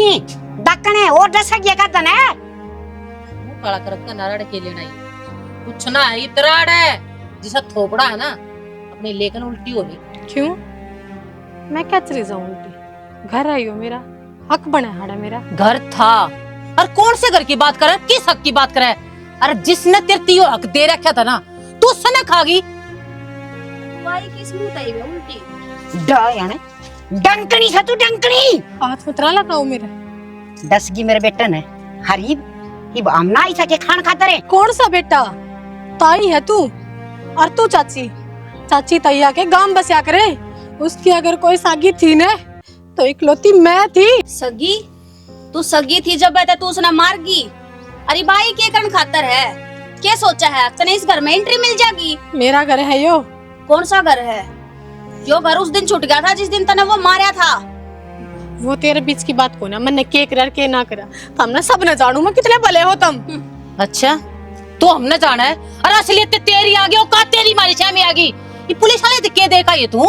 नहीं दक्कने और दस गया का तने मुंह काला करत का नाराड़ के लेना ही कुछ ना है इतराड़ है जिसा थोपड़ा है ना अपनी लेकिन उल्टी हो गई। क्यों? मैं क्या चली जाऊं उल्टी? घर आई हो मेरा, हक बना है मेरा। घर था और कौन से घर की बात करे, किस हक की बात करे? अरे जिसने तेरे तियो हक दे रखा था ना तू उससे न खागी। भाई किस मुंह तई में उल्टी डा यानी डंकनी से तू डंकनी हाथ में तरा लगाओ मेरे। दसगी मेरे बेटे ने हरीब इब हमना ही सके खान खाता रे। कौन सा बेटा? ताई है तू और तू चाची। चाची तैया के गांव बसया करे, उसकी अगर कोई सागी थी ने तो इकलौती मैं थी। सगी तू सगी थी जब बैठा तू उसने मार गी। अरे भाई के करण खातर है, क्या सोचा है तने इस घर में एंट्री मिल जाएगी? मेरा घर है यो। कौन सा घर है? यो घर उस दिन छूट गया था जिस दिन तने वो मारा था। वो तेरे बीच की बात को ना मैंने के कर के ना करा तो हमने सब न जानू मैं कितने भले हो तुम। अच्छा तो हमने जाना है? अरे असलियत तेरी आ गई औकात तेरी मारी छह में आ गई। ये पुलिस वाले के देखा ये तू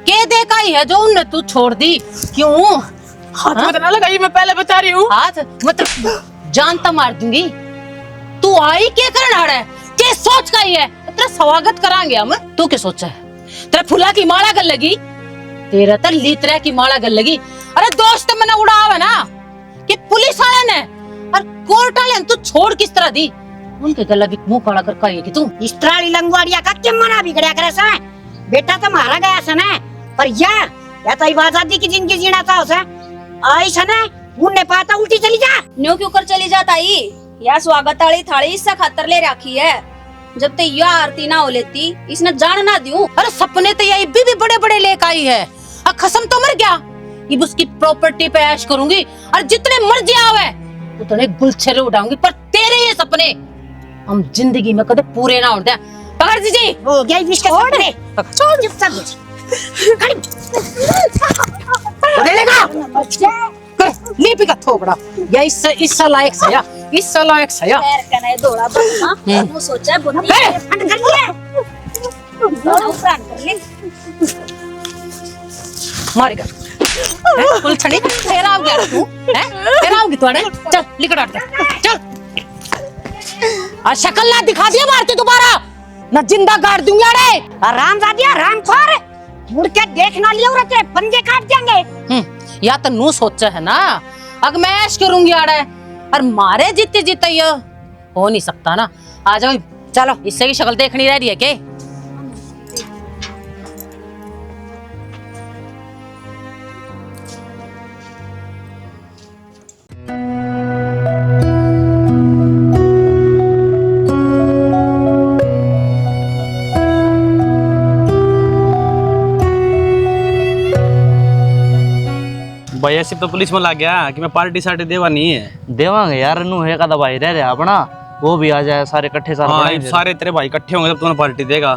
के देखा ही है जो उन्हें तू छोड़ दी क्यों? हाथ में ना लगाई, मैं पहले बता रही हूँ। हाथ मतलब जानता मार दूंगी। तू आई क्या करना है? क्या सोच का ही है? तेरा स्वागत करांगे हम। तू क्या सोचा है? तेरा फुला की माला गल लगी, तेरा तो लीतरा की माला गल लगी। अरे दोस्त मैंने उड़ावा ना कि पुलिस वाले ने और कोर्ट वाले ने तू छोड़ किस तरह दी? उनके गला भी मुंह काला कर कही कि तू इस तरह लंगवाड़िया का क्या मना बिगड़या करे सा? बेटा तो मारा गया सने पर या तो आजादी की जिंदगी जीना था उसे आई सने मुन्ने पाता उल्टी चली जा। न्यू क्यों कर चली जाता ही? या स्वागत वाली थाली इससे खातर ले रखी है। जब तक यह आरती ना हो लेती इसने जान ना दूं। अरे सपने तो यही भी बड़े बड़े लेकर आई है। कसम तो मर गया ये उसकी प्रॉपर्टी पे ऐश करूंगी और जितने मर्जी आवे उतने गुलछरे उड़ाऊंगी, पर तेरे ये सपने हम जिंदगी में कदे पूरे ना होते। पकड़ दीजिए हो गया इसके सपने। छोड़ चुप सब लीपी का थोपड़ा या इस लायक से या इस लायक से या पैर कने दौड़ा बना वो सोचा बुद्धि फंड कर लिया ना उपरान कर ले मारेगा कुल छड़ी तेरा हो गया तू हैं? तेरा होगी तू? चल लिकड़ हट चल। आ शक्ल ना दिखा दिया मारते दोबारा ना जिंदा गाड़ दूंगा। अरे रामजादिया रामखोर मुड़ के देखना लियो रखे पंजे काट जाएंगे। या तो नू सोचा है ना अग मैं ऐश करूंगी आड़े और मारे जीते जीते ये हो नहीं सकता ना। आ जाओ चलो, इससे की शक्ल देखनी रह रही है के? भाई ऐसे तो पुलिस में लग गया कि मैं पार्टी सार्टी देवा नहीं है। देवांगे यार, नू है का भाई रह रहा अपना, वो भी आ जाए सारे इकट्ठे सारे। हाँ, सारे तेरे भाई इकट्ठे होंगे तब तुम्हें पार्टी देगा।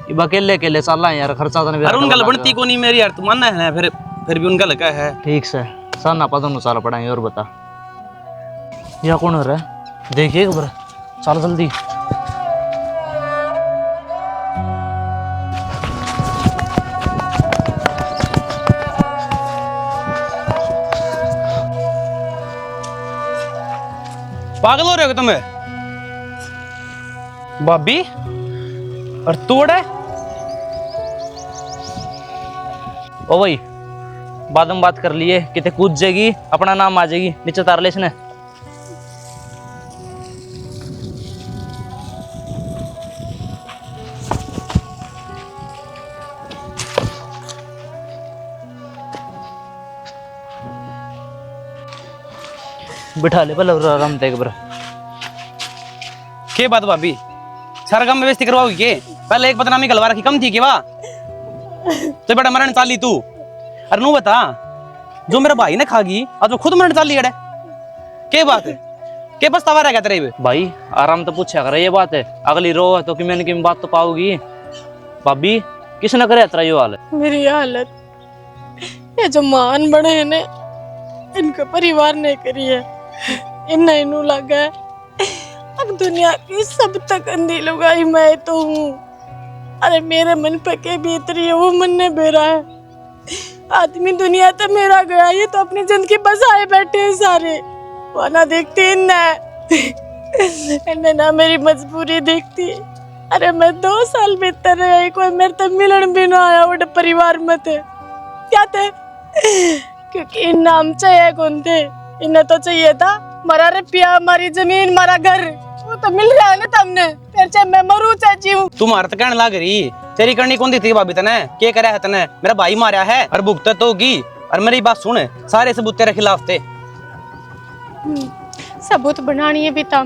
ये अकेले अकेले साला यार खर्चा तो नहीं। अरे उनका बनती को नहीं मेरी यार, तू मानना है ना? फिर भी उनका लगा है। ठीक से सर ना पता नु सारा पढ़ाएंगे। और बता यह कौन हो रहा है? देखिए खबर, चल जल्दी। पागल हो रहे हो तुम्हें भाभी? और तोड़ है ओ भाई बाद में बात कर लिए, कितने कूद जाएगी अपना नाम आ जाएगी नीचे तार ले इसने। बिठा ले पहले आराम देख बर। के बात भाभी? सारा काम में बेइज्जती करवाओगी के? पहले एक बदनामी गलवा रखी कम थी कि वाह तो बड़ा मरण चाली तू। अरे नू बता, जो मेरा भाई ने खागी आज वो खुद मरण चाली अड़े के बात है? के पछतावा रह गया तेरे पे? भाई आराम तो पूछा कर, ये बात है अगली रो है तो कि मैंने की बात तो पाओगी। भाभी किसने करे तेरा ये हाल? मेरी हालत ये जो मान बड़े हैं ने इनका परिवार ने करी है, इन इनू लगा है। अब दुनिया की सब तक अंधी लुगाई मैं तो हूँ। अरे मेरे मन पे के बीत रही है वो मन ने बेरा है। आदमी दुनिया तो मेरा गया, ये तो अपनी जिंदगी बसाए बैठे हैं सारे। वो ना देखती इन्हें ना मेरी मजबूरी देखती। अरे मैं 2 साल भीतर रही, कोई मेरे तो मिलन भी ना आया वो परिवार में थे। क्या थे? क्योंकि इन नाम चाहिए कौन थे? इन्हें तो चाहिए था हमारा रुपया, हमारी जमीन, हमारा घर। वो तो मिल रहा है ना तुमने, फिर चाहे मैं मरूं चाहे जीऊं। तुम अर्थ कहने लग रही, तेरी करनी कौन दी थी भाभी तने? के करया है तने? मेरा भाई मारा है और भुगत तो होगी। और मेरी बात सुन, सारे सबूत तेरे खिलाफ थे। सबूत बनानी भी था,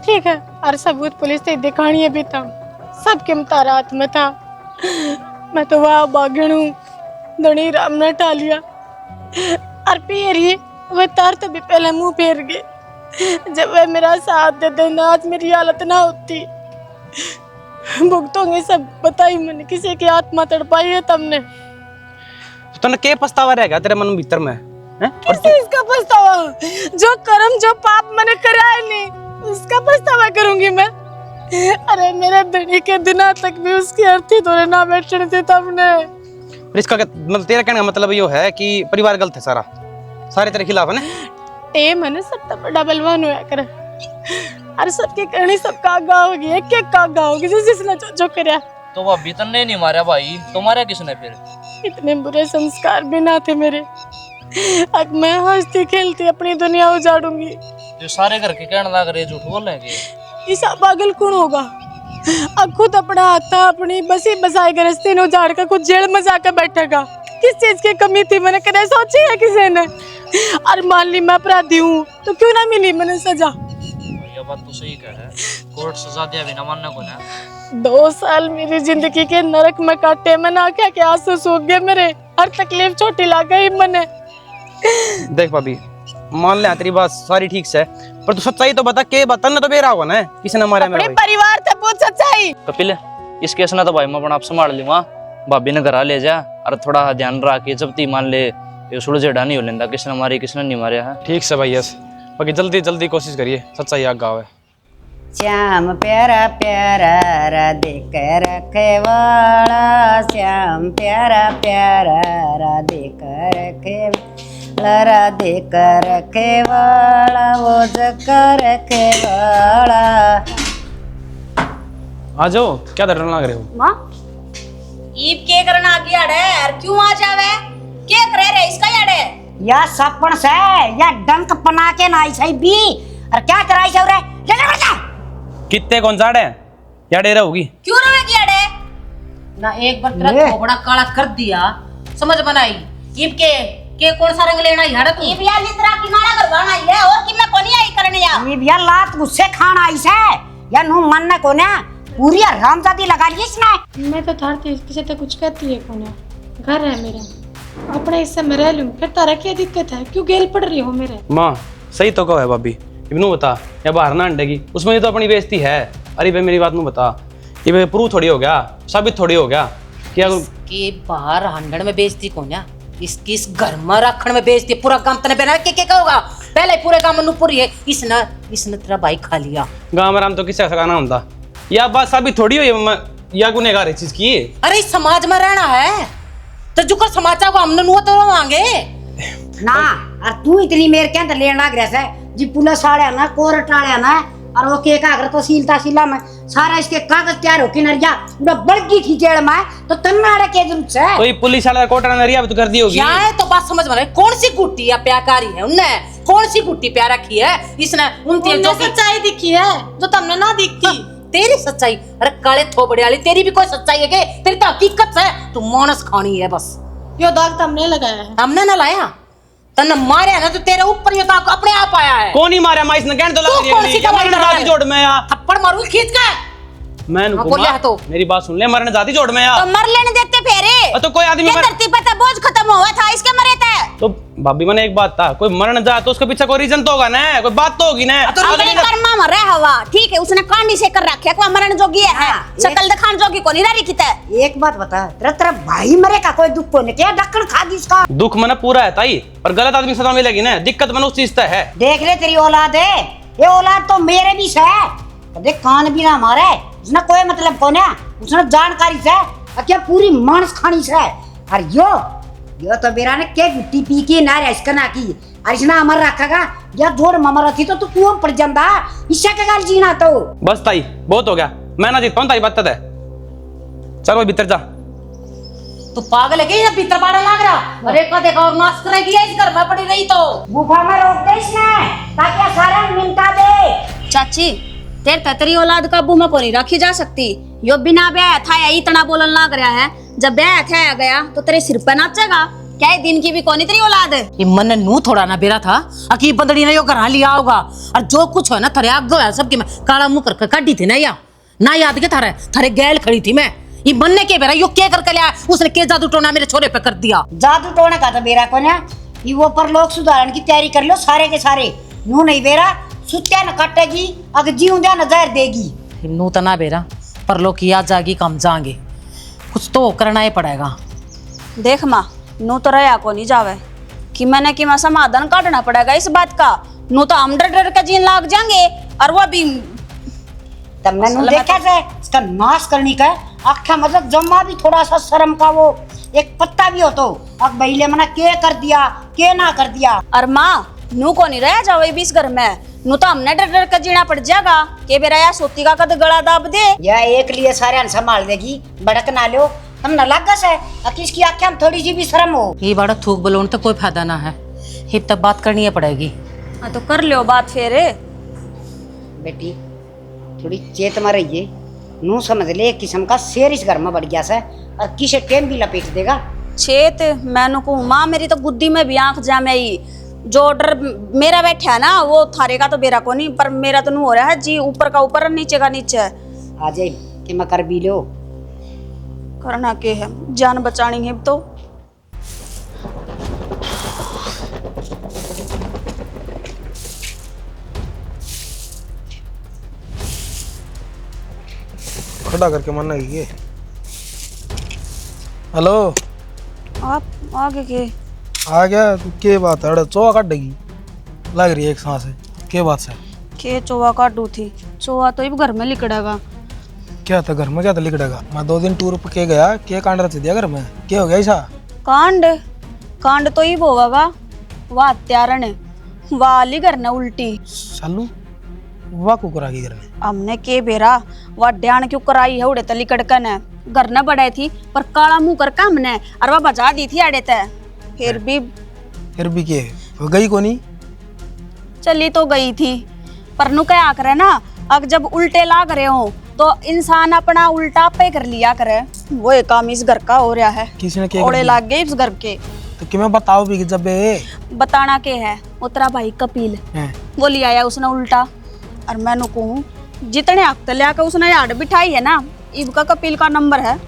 ठीक है, और सबूत पुलिस से दिखानी भी था। सबके मुतारात में था। मैं तो वह बागण हूँ, धनी राम ने टालिया और फेर वह तार तभी पहले मुंह फेर गए। जब वह मेरा साथ दे देना, आज मेरी हालत ना होती। भुगतोंगे सब, बताई मैंने किसी की आत्मा तड़पाई है तुमने। तो तने के पछतावा रह गया तेरे मन भीतर में? किस चीज का पछतावा? जो कर्म जो पाप मैंने कराए नहीं, उसका पछतावा करूंगी मैं? अरे मेरे धनी के दिना तक भी उसकी अर्थी तोड़े ना बैठने थे तुमने। इसका मतलब तेरा कहने का मतलब यो है कि परिवार गलत है, सारे तेरे खिलाफ है ना? टेम है ना, सब बड़ा बलवान होया करे। अरे सबकी करनी सब कागा होगी, एक एक कागा होगी जिसने जो करया। तो भाभी तन्ने नहीं मारा भाई, तो मारा किसने फिर? इतने बुरे संस्कार भी ना थे मेरे। अब मैं हंसती खेलती अपनी दुनिया उजाड़ूंगी। जो सारे घर के कहने लग रहे, झूठ बोल रहे। ऐसा पागल कौन होगा? अब खुद अपना हाथा अपनी बसी बसाए गृहस्थी ने उजाड़ कर कुछ जेल में जाकर बैठेगा। किस चीज की कमी थी मैंने कभी सोची है किसी ने? और मान ली मैं अपराधी हूँ तो क्यों ना मिली मैंने सजा? ये बात तो सही कह है, कोर्ट सजा दिया बिना मानने को ना। 2 साल मेरी जिंदगी के नरक में काटे, मैंने आंखें के आंसू सूख गए मेरे। हर तकलीफ छोटी लग गई मैंने। देख भाभी, मान ले तेरी बात सारी ठीक से, पर तू सच्चाई तो बता, के बता ना तो बेरा होगा ना किसी ने मारा मेरा अपने भाई। परिवार से पूछ सच्चाई। कपिल, इस केस ना तो भाई मैं अपना आप संभाल लूंगा। भाभी ने घर ले जा और थोड़ा ध्यान रख के, जब ती मान ले ये सुलझेड़ा नहीं हो लेंदा, किसने मारी किसने नहीं मारा है। ठीक से भाई, यस, बाकी जल्दी जल्दी कोशिश करिए सच्चाई आग गावे। श्याम प्यारा प्यारा राधे का रखे वाला, श्याम प्यारा प्यारा राधे का रखे वाला, राधे का रखे वाला, वो जग का रखे वाला। आ जाओ, क्या डरने लग रहे हो? माँ ईब के करना आ गया रे? क्यों आ जावे? के करे रे इसका याडे? या सपन से या डंक पना के नाई सही भी, और क्या कराई से रे? ले ले बच्चा कितने कौन सा है या डेरा होगी? क्यों रोवे याडे? ना एक बार तेरा थोबड़ा काला कर दिया, समझ बनाई। ईब के कौन सा रंग लेना है तू? ईब या लितरा की माला करवाना है और कि मैं कोनी आई करने या? ये भी लात गुस्से खाना आई से या नु मन ने कोने पूरी रामजादी लगा ली इसने। मैं तो थारती किसी तो कुछ कहती है कौन है? घर है मेरा, अपने हिस्से में रह लूं, फिर तारा क्या दिक्कत है? क्यों गेल पड़ रही हो मेरे? माँ सही तो कहो है भाभी, इब्नू बता, या बाहर ना अंडेगी उसमें तो अपनी बेइज्जती है। अरे भाई मेरी बात नू बता, ये भाई प्रूफ थोड़ी हो गया, साबित थोड़ी हो गया क्या के बाहर हंडड़ में बेचती कौन है? इसकी इस घर में रखण में बेचती, पूरा काम तने बेना के होगा? पहले पूरे काम नु पूरी है, इसने तेरा भाई खा लिया। गाँव में राम तो किससे सगाना होता, या बात साबित थोड़ी हुई या गुनहगार इस चीज की। अरे इस समाज में रहना है तो जुकर समाचार को हमने नुआ तो मांगे ना। और तू इतनी मेरे के अंदर लेना ग्रेस है जी, पुलिस वाले ना कोर्ट वाले ना, और वो के कागज तो सीलता में सारा इसके कागज तैयार हो के नरिया पूरा बड़गी थी जेल में, तो तन्नाड़े के जरूरत है। तो ये पुलिस वाला कोर्ट नरिया तो कर दी होगी। क्या है तो बात समझ में रहे? कौन सी गुट्टी या प्याकारी है उनने? कौन सी गुट्टी प्यार रखी है इसने? उनकी जो सच्चाई दिखी है जो तुमने ना दिखती। तेरी सच्चाई? अरे काले थोबड़े वाली, तेरी भी कोई सच्चाई है के? तेरी तो हकीकत है, तू मानस खानी है बस। यो दाग तुमने लगाया है। हमने ना लाया, तन्ने मारे ना तो तेरे ऊपर ये दाग अपने आप आया है। कौन ही मारा माइस ने कहने तो लग कौन सी गवाही मरने जाती जोड़ में या थप्पड़ मारू खींच के। मैं हाँ, बोलिया तो मेरी बात सुन ले, मरने जाती जोड़ में या तो मर लेने देते फेरे। तो कोई आदमी धरती पर तो बोझ खत्म हुआ था, इसके मरे थे। तो भाभी मैंने एक बात था, कोई मरने जा तो उसके पीछे कोई रीजन तो होगा ना, कोई बात तो होगी ना। अपने कर्मा मर रहा हवा, ठीक है, उसने कांडी से कर रखे को मरण जोगी है, शकल दिखाने जोगी को नहीं रही किते। एक बात बता, तेरा भाई मरे का कोई दुख को नहीं, क्या ढक्कन खा दी इसका? दुख मना पूरा है ताई, पर गलत आदमी सजा मिलेगी ना, दिक्कत मन उस चीज है। देख ले तेरी औलाद है, ये औलाद तो मेरे भी से, देख कान भी ना मारे, उसने कोई मतलब को ना, उसने जानकारी से क्या पूरी मानस खानी से। और यो यो तो बेरा ने के गुट्टी पी के ना इसका ना की अरिशना अमर रखेगा या जोड़ ममर थी तो तू कुआं पड़ जांदा इससे क्या गाल जीना तो बस ताई बहुत हो गया, मैं ना जीत पाऊं ताई बात है। चलो भीतर जा। तू पागल है क्या? ये भीतर बाड़ा लाग रहा। अरे का देखा और नाश करेगी इस घर में पड़ी रही तो गुफा में रोक दे इसने ताकि सारा मिलता दे। चाची तेरे ततरी औलाद काबू में कोनी रखी जा सकती। यो बिना ब्याह था या इतना बोलन लग रहा है, जब ब्याह था आ गया तो तेरे सिर पे नाचेगा क्या? ये दिन की भी कोनी तेरी औलाद। ये मन नू थोड़ा ना बेरा था अकी बंदड़ी ने यो घर लिया होगा और जो कुछ है ना थारे आग है सबकी मैं काला मुंह कर काटी थी ना या ना याद के थारे थारे गैल खड़ी थी मैं। ये मन ने के बेरा यो क्या करके लिया उसने के जादू टोना मेरे छोरे पे कर दिया। जादू टोने का तो बेरा को ना ये वो पर लोग सुधारण की तैयारी कर लो सारे के सारे। नू नहीं बेरा सुत्या न काटेगी अगर जीवंदा न जहर देगी। नू तो ना बेरा पर लोग की याद जाएगी कम जाएंगे कुछ तो करना ही पड़ेगा। देख माँ नू तो रहा को नहीं जावे कि मैंने कि मैं समाधान काटना पड़ेगा इस बात का। नू तो हम डर डर के जीन लाग जाएंगे और वो भी तब मैंने देखा से इसका नाश करने का आख्या मतलब जम्मा भी थोड़ा सा शर्म का वो एक पत्ता भी हो तो अब बहिले मना के कर दिया के ना कर दिया। और माँ नू को नहीं रह जावे बीस घर में। नू तो हमने डर डर के जीना पड़ जाएगा के बेरा या सोती का कद गला दाब दे या एक लिए सारे संभाल देगी भड़क ना लो हम न लागा से किसकी आख्या में थोड़ी सी भी शर्म हो। ये बड़ा थूक बलोन तो कोई फायदा ना है हिप तक बात करनी ही पड़ेगी। हाँ तो कर लियो बात फिर। बेटी थोड़ी चेत में रहिए नू समझ ले एक किस्म का शेर इस घर में बढ़ गया से और किसे टेम भी लपेट देगा। छेत मैनू को माँ मेरी तो बुद्धि में भी आंख जा में ही जो डर मेरा बैठा है ना वो थारे का तो बेरा को नहीं पर मेरा तो नू हो रहा है जी ऊपर का ऊपर नीचे का नीचे। आ जाए कि मैं कर भी लो करना के है जान बचानी है तो। खड़ा करके मरना ये। हेलो आप आगे के आ गया तू के बात है चोआ काटेगी लग रही है एक सांस है के बात से के चोवा काटू थी चोवा तो इब घर में लिकड़ेगा। क्या था घर में क्या था लिखड़ेगा मैं 2 दिन टूर पे के गया के कांड रच दिया घर में क्या हो गया ऐसा कांड कांड तो इब होगा वाह हत्यारण वाली घर ने उल्टी सालू वाह को करा घर में हमने के बेरा वह ड्यान क्यों कराई है उड़े तली कड़कन है घर न बढ़े थी पर काला मुंह कर का हमने और वह बचा दी थी अड़े तय फिर भी के वो गई को नहीं चली तो गई थी पर नु क्या करे ना अब जब उल्टे लाग रहे हो तो इंसान अपना उल्टा पे कर लिया करे। वो एक काम इस घर का हो रहा है किसी ने क्या ओड़े लाग गए इस घर के तो कि मैं बताओ भी कि जब बताना के है उतरा भाई कपिल वो ले आया उसने उल्टा और मैंने कहूँ जितने हक लिया के उसने याद बिठाई है ना इब का कपिल का नंबर है।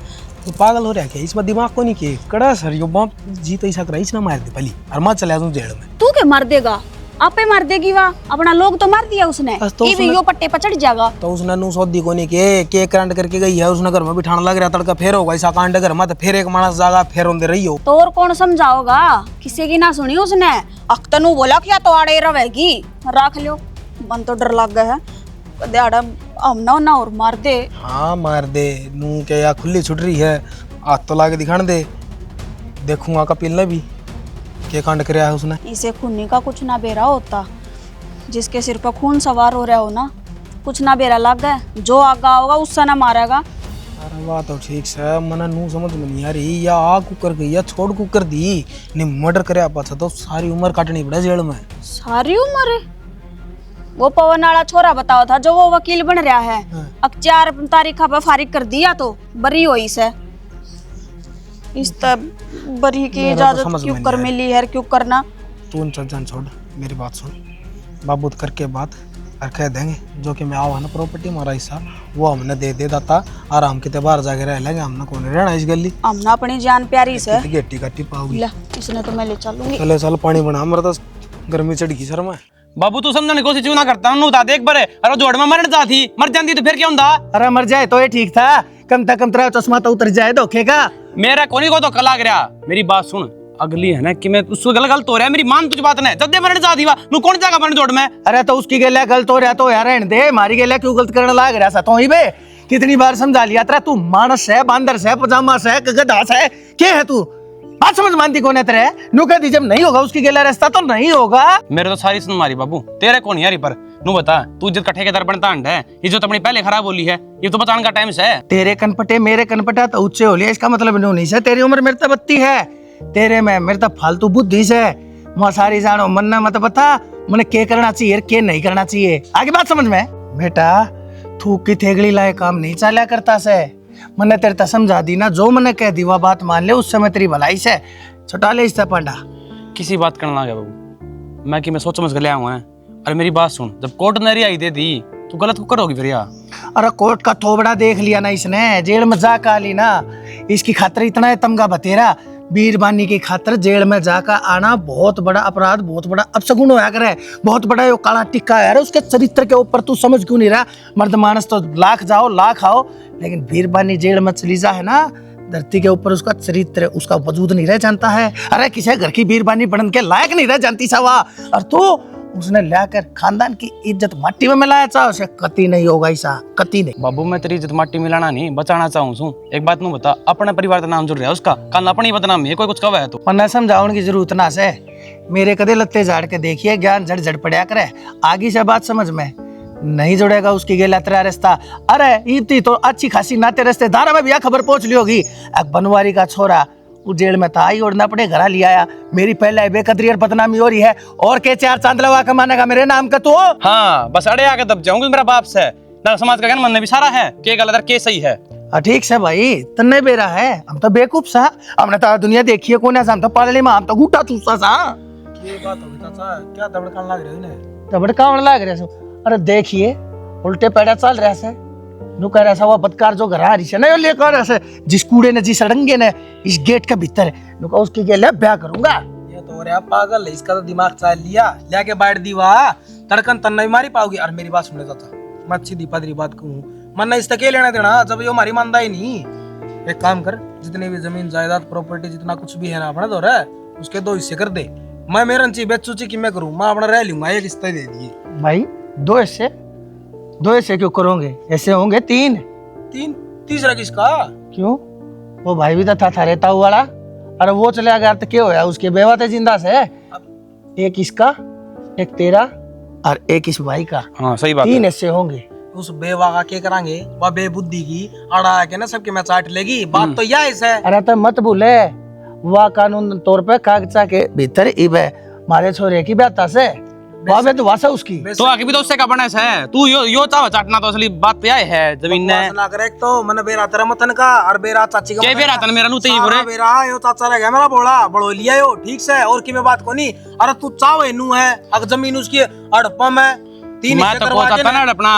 तो पागल हो रहा क्या इसमें दिमाग को नहीं के कड़ा सर यो बाप जीत ऐसा करा इसने मार दे पहली और मैं चला जाऊं जेल में। तू के मार देगा आपे मार देगी वाह अपना लोग तो मार दिया उसने तो ये भी यो पट्टे पर चढ़ जाएगा। तो उसने नु सौदी को नहीं के कांड करके गई है उसने घर में बिठाने लग रहा तड़का फेर होगा ऐसा कांड घर में तो फिर एक मानस जागा फेर होंदे रही हो तो और कौन समझाओगा किसी की ना सुनी उसने अख्तनू बोला क्या तो आड़े रहेगी रख लियो मन तो डर लग गया है कदाड़ा हम ना और मार दे। हाँ मार दे नू के या खुली छुट रही है हाथ तो लाके दिखाने दे देखूंगा कपिल ने भी क्या कांड कराया है उसने। इसे खूनी का कुछ ना बेरा होता जिसके सिर पर खून सवार हो रहा हो ना कुछ ना बेरा लग गया जो आगा होगा उससे ना मारेगा। अरे वाह तो ठीक से मना नू समझ में नहीं आ रही या आग कुकर गई या छोड़ कुकर दी ने मर्डर कराया पाछा तो सारी उम्र काटनी पड़ा जेल में। सारी उम्र वो पवन वाला छोरा बताओ था जो वो वकील बन रहा है अब 4 तारीख पर फारिग कर दिया तो बरी हुई से इस तब बरी की इजाजत क्यों कर मिली है क्यों करना। तू चल जान छोड़ मेरी बात सुन बाबू करके बात और कह देंगे जो कि मैं आओ है ना प्रॉपर्टी हमारा हिस्सा वो हमने दे दाता आराम के बाहर जाके रह लेंगे हमने कौन रहना इस गली हमने अपनी जान प्यारी से गेटी काटी पाओगी इसने तो मैं ले चलूंगी। चले चल पानी बना मेरा तो गर्मी चढ़ गई सर मैं बाबू तू समझने की कोशिश क्यों ना करता हूं बता दे एक बार अरे जोड़ में मरना चाहती मर जाती तो फिर क्या हुंदा। अरे मर जाए तो ये ठीक था कम से कम तेरा चश्मा तो उतर जाए धोखे का। मेरा कोनी को तो कला गया मेरी बात सुन अगली है ना कि मैं उसको गलत हो रहा है मेरी मान तुझ बात नहीं जब मरना चाहती वा नु कौन जाएगा मरने जोड़ में। अरे तो उसकी गेला गलत हो रहा तो यार रहने दे मारी गेला क्यों गलत करने लाग रहा तो ही बे कितनी बार समझा लिया तेरा तू मानस है बांदर है पजामा है गधा है क्या है तू बात समझ मानती कौन है तेरे? नु कहती जब नहीं होगा उसकी गेला रास्ता तो नहीं होगा। मेरे तो सारी सुन मारी बाबू, तेरे को नहीं यारी पर नू बता, तू इज्जत का ठेकेदार बनता है, इज्जत अपनी पहले खराब बोली है, ये तो बताने का टाइम से। तेरे कनपटे मेरे कनपटा तो ऊंचे हो लिया, इसका मतलब नहीं से तेरी उम्र मेरे तक बत्ती है, तेरे में मेरे तक फालतू बुद्धि से मैं सारी जानो मन ना मत बता मैंने क्या करना चाहिए क्या नहीं करना चाहिए, आगे बात समझ में। बेटा थूक की थेगड़ी लाए काम नहीं चालिया करता से, मैंने तेरे तक समझा दी ना, जो मैंने कह दी वह बात मान ले, उस समय तेरी भलाई से छुटा ले इससे पांडा। किसी बात करना लगा बाबू, मैं कि मैं सोच समझ कर लिया हूँ। अरे मेरी बात सुन, जब कोर्ट ने रिहाई दे दी तो गलत को करोगी फिर यार। अरे कोर्ट का थोबड़ा देख लिया ना इसने, जेल में जा का ली ना, इसकी खातर इतना है तमगा बतेरा, बीरबानी की खातर जेल में जाकर आना बहुत बड़ा अपराध, बहुत बड़ा अपशगुन होया करे, बहुत बड़ा यो काला टिक्का है उसके चरित्र के ऊपर। तू समझ क्यों नहीं रहा? मर्द मानस तो लाख जाओ लाख आओ, लेकिन बीरबानी जेल में चली जा है ना, धरती के ऊपर उसका चरित्र उसका वजूद नहीं रह जानता है। अरे किसी घर की बीरबानी बनने के लायक नहीं रह जानती सवा, और तू उसने लाकर खानदान की इज्जत माटी में मिलाया चाह, उसे कति नहीं होगा ऐसा, कति नहीं। बाबू मैं तेरी इज्जत माटी मिलाना नहीं बचाना चाहूँ। एक बात नू बता, अपने परिवार का नाम जुड़ रहा है उसका, कल अपनी बदनाम है, कोई कुछ कहा है तो मैं समझाने की जरूरत ना से, मेरे कदे लत्ते झाड़ के देखिए, ज्ञान झड़ झड़ पड़ा करे, आगे से बात समझ में नहीं जुड़ेगा उसकी गेला तेरा रिश्ता। अरे इतनी तो अच्छी खासी नाते रिश्तेदार में भी यह खबर पहुंच ली होगी, एक बनवारी का छोरा वो जेल में था, और ना अपने घर लिया आया, मेरी पहले बेकदरी और बदनामी हो रही है, और के चार चांद लगा कमानेगा मेरे नाम का तू। हाँ बस अड़े आके दब जाऊंगी मेरा बाप से ना, समाज का मन में भी सारा है के गलत के सही है। ठीक से भाई तन्ने बेरा है, हम तो बेकूफ सा, हमने तो दुनिया देखी है कौन, हम तो पालने में हम तो घूटा चूसा सा। ये बात होगी चाचा, क्या दबड़कान लग रही है? दबड़कान लग रहे। अरे देखिए उल्टे पैड़ा चल रहा है, नु कह रहा वो बदकार जो घर आ रही है ना, लेकर ऐसे जिस कूड़े ने जिस सड़ंगे ने इस गेट के भीतर नु का उसके गेले ब्याह करूंगा। ये तो रे पागल है, इसका तो दिमाग चाल लिया, लेके बैठ दी वहाँ तड़कन तन नहीं मारी पाओगी। और मेरी बात सुने चाचा, मैं सीधी पदरी बात कहूँ, मन ने इसका क्या लेना देना जब ये हमारी मानदा ही नहीं। एक काम कर, जितनी भी जमीन जायदाद प्रॉपर्टी जितना कुछ भी है ना अपना, तो रहा उसके 2 हिस्से कर दे, मैं मेरा चीज बेचू ची कि मैं करूँ, मैं अपना रह लूंगा, एक हिस्सा दे दिए। भाई 2 हिस्से, 2 हिस्से क्यों करोगे? ऐसे होंगे 3। तीसरा किसका? क्यों? वो भाई भी तो था रहता हुआ वाला, अरे वो चले गया तो क्या होया, उसके बेवा तो जिंदा से, एक इसका एक तेरा और एक इस भाई का। हाँ सही बात 3 हिस्से होंगे। उस बेवा का क्या करांगे? वह बेबुद्धि की अड़ा के ना सबके मैं चाट लेगी, बात तो यह है। अरे तो मत भूले, वह कानून तौर पे कागजा के भीतर इब है, मारे छोरे की बेटा से वह तो वासा उसकी तो आगे भी तो उससे का बने से, तू यो चावा चाटना तो असली बात पे आए है जमीन ने ना करे तो मन बेरा तेरा मतन का और बेरा चाची का के बेरा तन मेरा नु तई बोरे बेरा यो चाचा रह गया मेरा बोला बड़ो लिया यो ठीक से, और की मैं बात को नहीं। अरे तू चावे नू है अगर जमीन उसकी हड़पा में 3 मैं तो कोचा तना अपना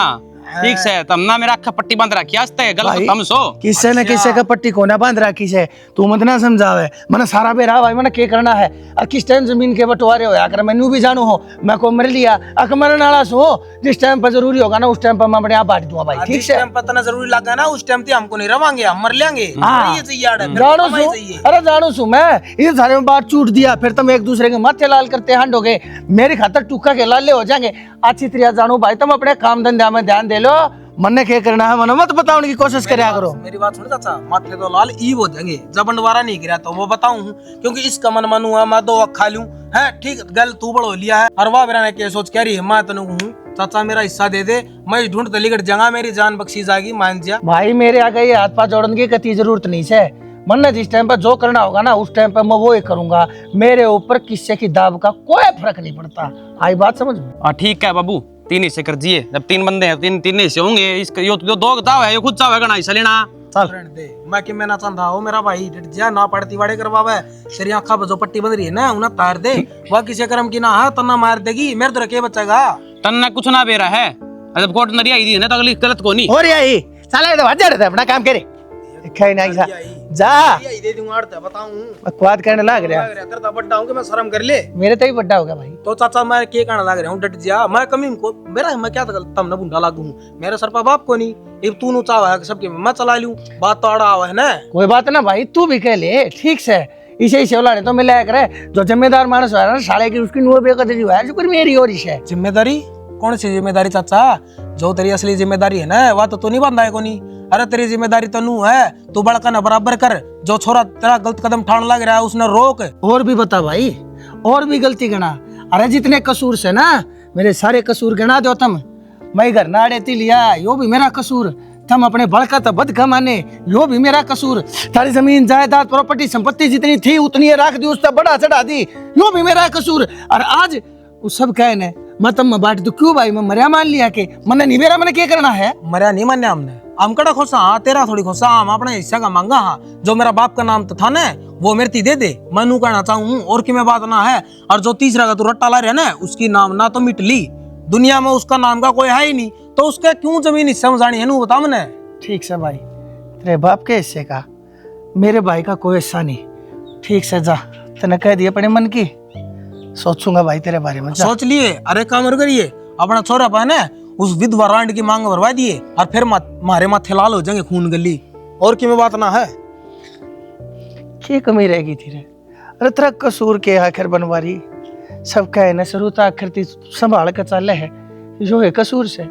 ठीक से, तम ना मेरा अक्खा पट्टी बांध रखी आस्ते गलत तम सो किससे न किससे का पट्टी कोना बांध रखी से, तू मत ना समझावे, मैंने सारा बेरा भाई मैंने क्या करना है, और किस टाइम जमीन के बंटवारे हो आकर मैनू भी जानू हो, मैं को मर लिया अक मरने वाला सो, जिस टाइम पर जरूरी होगा ना उस टाइम पर मैं अपने आप बांट दूंगा भाई, ठीक से? टाइम पता ना जरूरी लगा ना उस टाइम हमको नहीं रवांगे, हम मर लेंगे। जानू सू, अरे जानू सू मैं इस सारे में बात छूट दिया, फिर तुम एक दूसरे के माथे लाल करते हंडोगे, मेरी खातर टुक्का के लाले हो जाएंगे। अच्छी तरह जानू भाई, तुम अपने काम धंधा में ध्यान दे लो, मन क्या करना है मन मत बताने की कोशिश करा करो। मेरी बात सुनो चाचा, माथे तो लाल ईब हो जाएंगे, जब बंटवारा नहीं किया तो वो बताऊं, क्योंकि इसका मन मनू है मैं 2 खा लूं है, ठीक गल तू बड़ो लिया है, और वाह मेरा ने क्या सोच कह रही है, मैं तनु हूं चाचा मेरा हिस्सा दे दे, मैं ढूंढ तलीगढ़ जगह मेरी जान बख्शी जाएगी, मान जा भाई मेरे आगे ये हाथ पाँव जोड़ने की कती जरूरत नहीं है, मन ने जिस टाइम पर जो करना होगा ना उस टाइम पर मैं वो ही करूंगा, मेरे ऊपर किस्से की दाब का कोई फर्क नहीं पड़ता। आई बात समझ में? हाँ ठीक है बाबू, 3 हिस्से कर दिए, जब 3 बंदे हैं 3 हिस्से होंगे, इसका यो 2 दाव है, यो खुद चाव है हिस्सा लेना। चल दे मैं कि मैं ना चाहता हो मेरा भाई जा ना पड़ती वाड़े करवावे, तेरी आंखा पर जो पट्टी बंध रही है ना उन्हें तार दे, वह किसी कर्म की ना है तना मार देगी, मेरे तो रखे बचेगा तन्ना कुछ ना बेरा है, जब कोर्ट नरी आई दी ना तो अगली गलत को नहीं हो रही है, चला तो जा रहे थे अपना काम करे, दिखाई नहीं सा जा दे दूंगा अड़ता बताऊं बकवाद करने लग रहा है, करता बड्डा हूं कि मैं शर्म कर ले, मेरे तो ही बड्डा हो गया भाई। तो चाचा मैं के कहना लग रहा हूँ डट जा, मैं कमी को मेरा मैं क्या तम ना बुंडा लागू हूँ, मेरे सर पर बाप को नहीं, अब तू नु चावा है सबके मैं चला लूं, बात तो अड़ा हुआ है ना। कोई बात ना भाई, तू भी कह ले ठीक से, इसे ही सेवला तो मिला करे, जो जिम्मेदार मानस है ना साले की उसकी नुआ बेकदरी हुआ है, जो कोई मेरी और है जिम्मेदारी। कौन सी जिम्मेदारी चाचा? जो तेरी असली जिम्मेदारी है ना वह तो नहीं बंदा है को नहीं, अरे तेरी जिम्मेदारी तो नू है, तू बड़का ना बराबर कर। जो छोरा तेरा गलत कदम उठाने लग रहा है उसने रोक। और भी बता भाई, और भी गलती गना। अरे जितने कसूर से ना मेरे सारे कसूर गिना दो तुम। मैं घर नाड़े ती लिया, यो भी मेरा कसूर। तुम अपने बड़का तो बद कमाने, यो भी मेरा कसूर। सारी जमीन जायदाद प्रॉपर्टी संपत्ति जितनी थी उतनी राख दी, उससे बड़ा चढ़ा दी, यो भी मेरा कसूर। और आज वो सब कहने मैं तुम बांट दू क्यों भाई? मैं मरिया मान लिया के मन नहीं मेरा, मैंने क्या करना है? मरिया नहीं मान्या हमने, हम कड़ा खोसा हाँ, तेरा थोड़ी खोसा, हम अपने हिस्सा का मांगा हाँ। जो मेरा बाप का नाम तो था ना वो मेरे ती दे दे, मैं नू कहना चाहूँ और कि मैं बात ना है। और जो तीसरा का तू रट्टा ला रहा है ना, उसकी नाम ना तो मिट ली, दुनिया में उसका नाम का कोई है ही नहीं, तो उसका क्यों जमीन हिस्सा में जानी है नू बता मैंने। ठीक से भाई, तेरे बाप के हिस्से का, मेरे भाई का कोई हिस्सा नहीं। ठीक से जा, तने कह दिया अपने मन की, सोचूंगा भाई तेरे बारे में। सोच लिए, अरे काम करिए अपना छोरा पाए ना उस विधवा रांड की मांग भरवा दिए और फिर मारे माथे लाल हो जाएंगे खून गली, और की में बात ना है। क्या कमी रहेगी तेरे? अरे तेरा कसूर के आखिर बनवारी, सब कहने शुरू तो आखिर ती संभाल कर चले है, जो है कसूर से।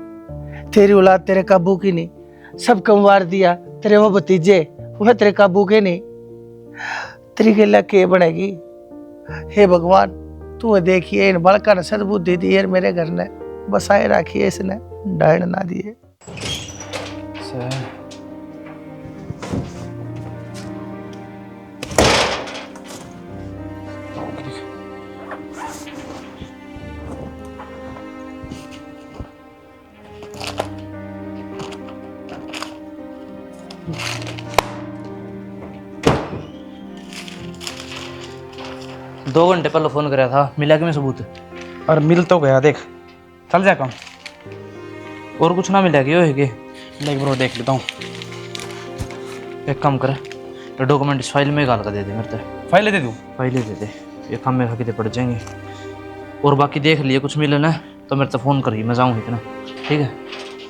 तेरी औलाद तेरे काबू की नहीं, सब कमवार दिया, तेरे वो भतीजे वह तेरे काबू के नहीं। तेरी गिला के बनेगी? हे भगवान, तू देखिए इन बड़का ने सदबुद्धि दी है मेरे घर ने, बसाए राखिए इसने, डायन ना दिए। दो घंटे पहले फोन कराया था, मिला कि मैं सबूत? और मिल तो गया, देख चल जा काम। और कुछ ना मिला कि है कि? देख ब्रो, देख लेता हूँ। एक काम कर, ये डॉक्यूमेंट इस फाइल में डाल कर दे दे मेरे को। फाइल दे दूँ? फाइलें दे दे, ये काम में खाके पड़ जाएंगे। और बाकी देख लिए, कुछ मिले ना तो मेरे से फ़ोन करिए, मैं जाऊँगी इतना। ठीक है?